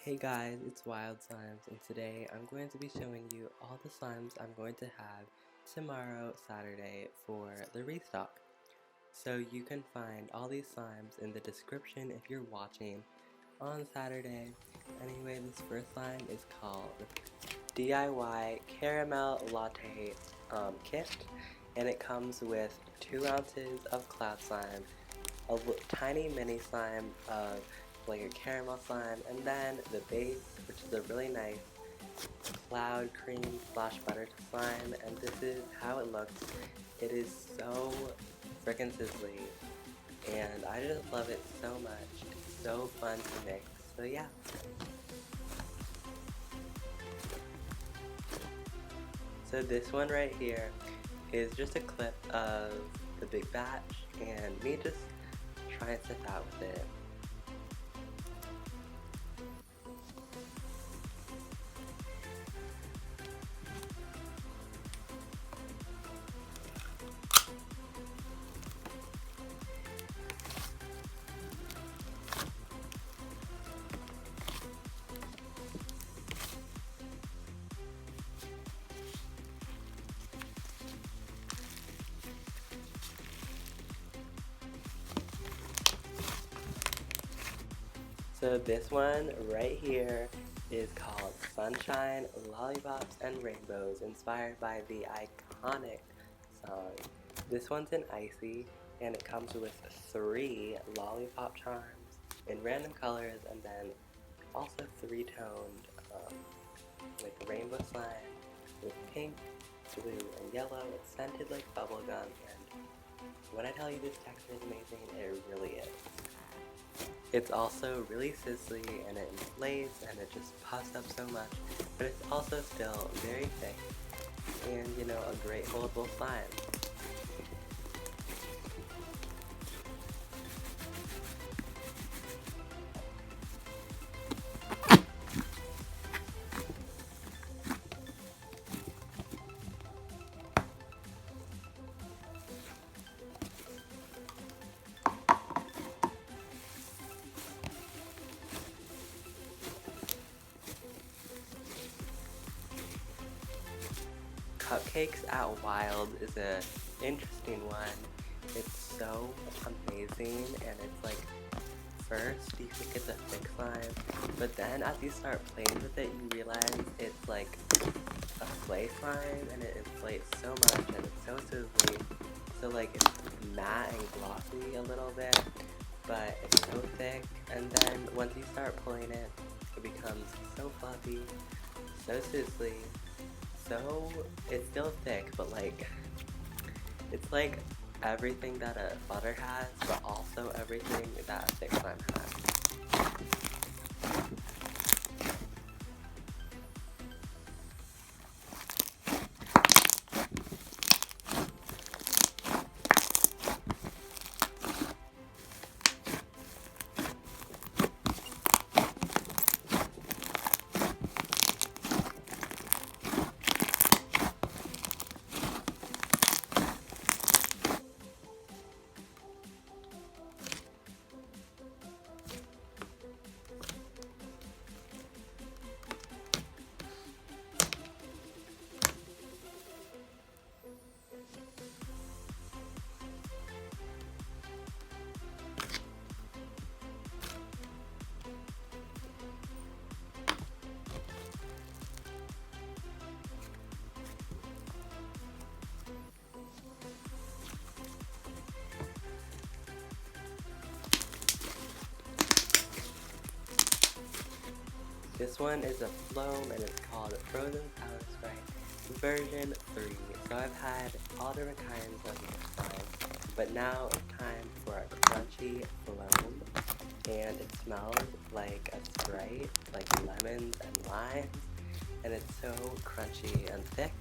Hey guys, it's Wild Slimes, and today I'm going to be showing you all the slimes I'm going to have tomorrow, Saturday, for the restock. So you can find all these slimes in the description if you're watching on Saturday. Anyway, this first slime is called DIY Caramel Latte Kit, and it comes with 2 ounces of cloud slime, a tiny mini slime of like a caramel slime, and then the base, which is a really nice cloud cream slash butter slime, and this is how it looks. It is so freaking sizzly, and I just love it so much. It's so fun to mix, so yeah. So this one right here is just a clip of the big batch and me just trying stuff out with it. So this one right here is called Sunshine, Lollipops, and Rainbows, inspired by the iconic song. This one's in Icee, and it comes with 3 lollipop charms in random colors, and then also 3-toned like rainbow slime with pink, blue, and yellow. It's scented like bubblegum, and when I tell you this texture is amazing, it really is. It's also really sizzly, and it inflates, and it just puffs up so much, but it's also still very thick, and you know, a great holdable slime. Cupcakes at Wild is an interesting one. It's so amazing, and it's like, first you think it's a thick slime, but then as you start playing with it, you realize it's like a clay slime, and it inflates so much, and it's so sizzly. So like it's matte and glossy a little bit, but it's so thick, and then once you start pulling it, it becomes so fluffy, so sizzly. So it's still thick, but like it's like everything that a butter has, but also everything that a thick slime has. This one is a Floam, and it's called Frozen Sour Sprite version 3. So I've had all different kinds of this slime, but now it's time for a crunchy Floam, and it smells like a Sprite, like lemons and limes, and it's so crunchy and thick.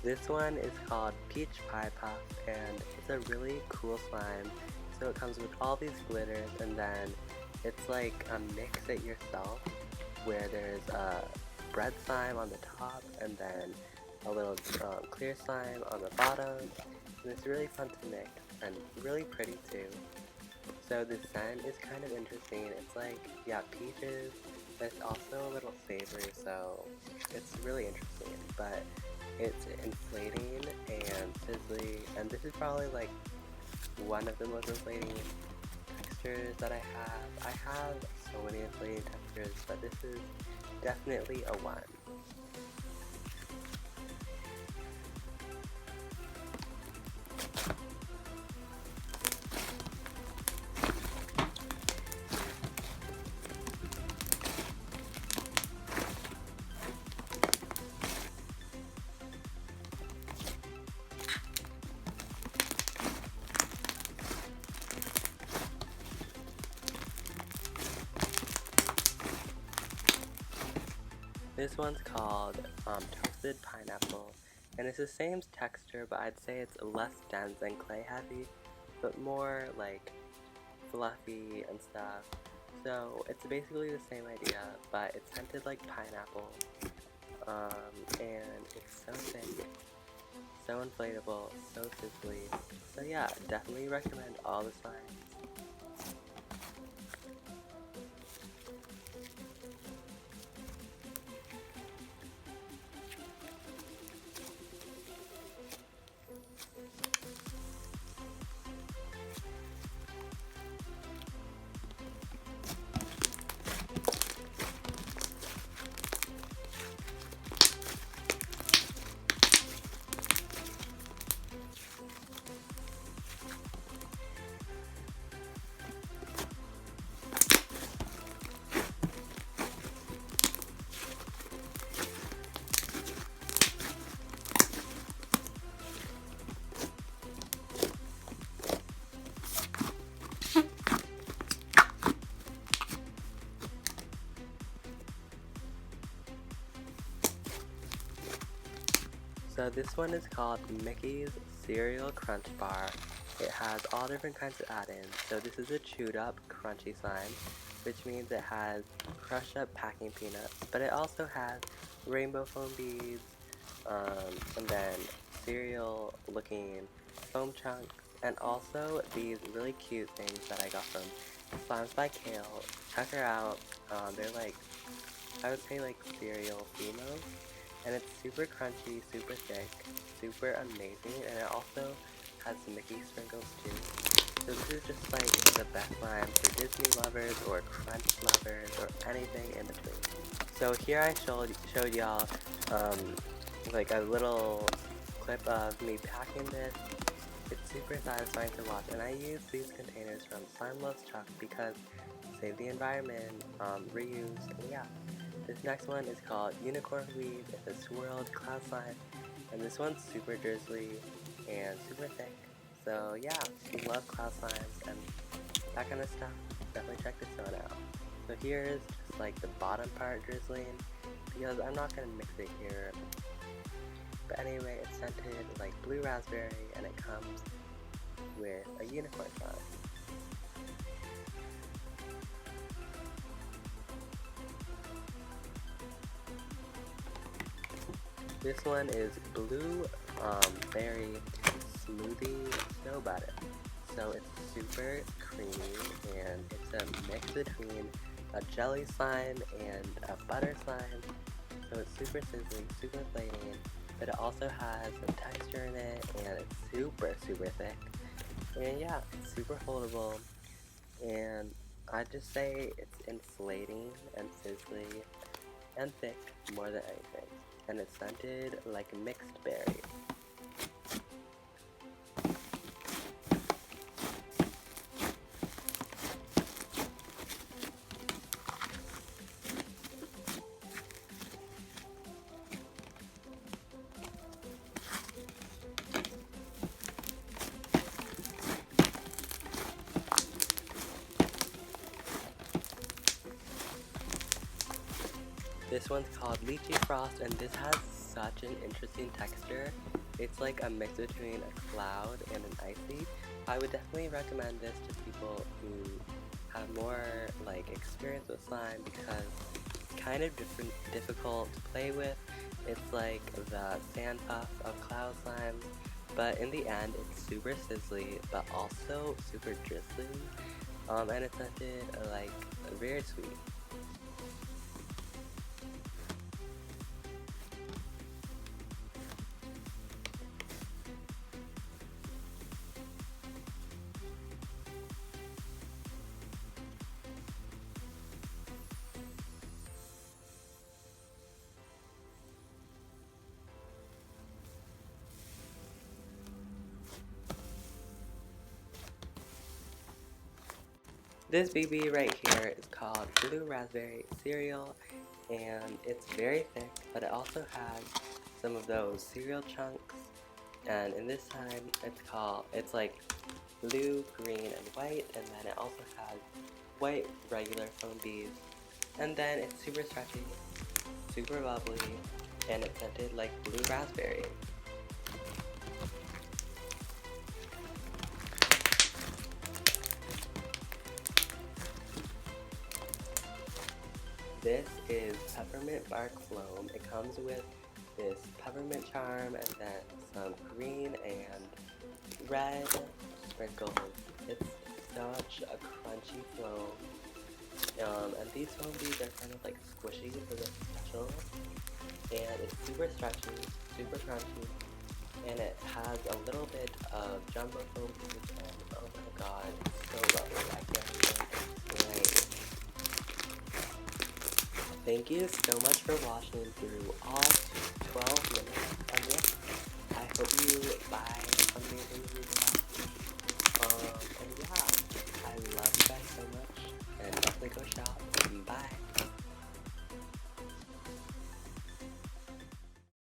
This one is called Peach Pie Puff, and it's a really cool slime. So it comes with all these glitters, and then it's like a mix-it yourself, where there's a bread slime on the top, and then a little clear slime on the bottom. And it's really fun to mix, and really pretty too. So the scent is kind of interesting. It's like, yeah, peaches, but it's also a little savory, so it's really interesting. But it's inflating and sizzly, and this is probably like one of the most inflating textures that I have. I have so many inflating textures, but this is definitely a one. This one's called Toasted Pineapple, and it's the same texture, but I'd say it's less dense and clay heavy, but more like fluffy and stuff. So it's basically the same idea, but it's scented like pineapple, and it's so thick, so inflatable, so sizzly. So yeah, definitely recommend all the slimes. So this one is called Mickey's Cereal Crunch Bar. It has all different kinds of add-ins. So this is a chewed up crunchy slime, which means it has crushed up packing peanuts, but it also has rainbow foam beads, and then cereal looking foam chunks, and also these really cute things that I got from Slimes by Kale. Check her out. They're like, I would say like cereal females. And it's super crunchy, super thick, super amazing, and it also has Mickey sprinkles too. So this is just like the best slime for Disney lovers or crunch lovers or anything in between. So here I showed y'all like a little clip of me packing this. It's super satisfying to watch, and I use these containers from Slime Loves Chuck because save the environment, reuse, and yeah. This next one is called Unicorn Weave. It's a swirled cloud slime, and this one's super drizzly and super thick. So yeah, if you love cloud slimes and that kind of stuff, definitely check this one out. So here is just like the bottom part drizzling, because I'm not going to mix it here. But anyway, it's scented like blue raspberry, and it comes with a unicorn slime. This one is blue berry smoothie snow butter. So it's super creamy, and it's a mix between a jelly slime and a butter slime. So it's super sizzly, super inflating, but it also has some texture in it, and it's super thick. And yeah, it's super foldable, and I'd just say it's inflating and sizzly and thick more than anything. And it's scented like a mixed berry. This one's called Lychee Frost, and this has such an interesting texture. It's like a mix between a cloud and an Icee. I would definitely recommend this to people who have more like experience with slime because it's kind of difficult to play with. It's like the sand puff of cloud slime, but in the end it's super sizzly but also super drizzly, and it's scented like very sweet. This BB right here is called Blue Raspberry Cereal, and it's very thick, but it also has some of those cereal chunks. And in this time, it's like blue, green, and white, and then it also has white regular foam beads. And then it's super stretchy, super bubbly, and it's scented like blue raspberry. This is Peppermint Bark Floam. It comes with this peppermint charm and then some green and red sprinkles. It's such a crunchy foam. And these foam beads are kind of like squishy for the special. And it's super stretchy, super crunchy. And it has a little bit of jumbo foam beads and oh my god, it's so lovely. I can't even explain. Thank you so much for watching through all 12 minutes of this. I hope you buy something in the video. And yeah, I love you guys so much, and definitely go shop.